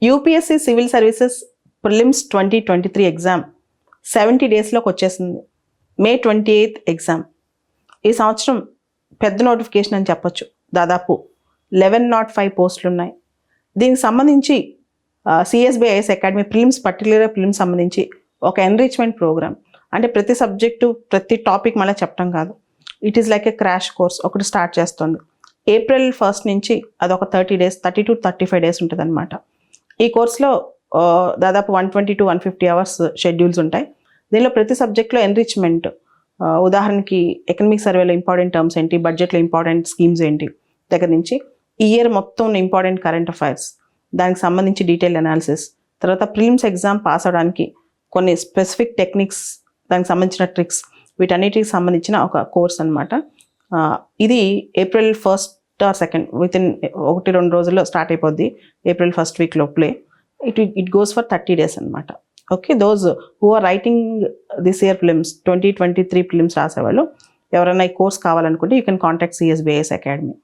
UPSC civil services prelims 2023 exam 70 డేస్లోకి వచ్చేసింది. May 28 exam. ఈ సంవత్సరం పెద్ద నోటిఫికేషన్ అని చెప్పొచ్చు. దాదాపు 1105 పోస్టులు ఉన్నాయి. దీనికి సంబంధించి సిఎస్బిఐఎస్ అకాడమీ ప్రిలిమ్స్, పర్టికులర్గా ప్రిలిమ్స్ సంబంధించి ఒక ఎన్రిచ్మెంట్ ప్రోగ్రామ్, అంటే ప్రతి సబ్జెక్టు ప్రతి టాపిక్ మళ్ళీ చెప్పడం కాదు, it is like A crash course ఒకటి స్టార్ట్ చేస్తుంది. April 1st నుంచి అదొక 30 డేస్, 30 to 35 డేస్ ఉంటుంది అనమాట. ఈ కోర్సులో దాదాపు 120 to 150 అవర్స్ షెడ్యూల్స్ ఉంటాయి. దీనిలో ప్రతి సబ్జెక్ట్లో ఎన్రిచ్మెంట్, ఉదాహరణకి ఎకనమిక్ సర్వేలో ఇంపార్టెంట్ టర్మ్స్ ఏంటి, బడ్జెట్లో ఇంపార్టెంట్ స్కీమ్స్ ఏంటి దగ్గర నుంచి ఈ ఇయర్ మొత్తం ఇంపార్టెంట్ కరెంట్ అఫైర్స్, దానికి సంబంధించి డీటెయిల్ అనాలిసిస్, తర్వాత ప్రిలిమ్స్ ఎగ్జామ్ పాస్ అవడానికి కొన్ని స్పెసిఫిక్ టెక్నిక్స్, దానికి సంబంధించిన ట్రిక్స్, వీటన్నిటికి సంబంధించిన ఒక కోర్స్ అనమాట. ఇది April 1st or 2nd within 1-2 రోజుల్లో స్టార్ట్ అయిపోద్ది. April 1st వీక్ లోపలే. ఇట్ గోస్ ఫర్ 30 డేస్ అనమాట. Okay, those who are writing this year prelims 2023 prelims రాసేవాళ్ళు ఎవరైనా ఈ కోర్స్ కావాలనుకుంటే you can contact CSBIAS academy.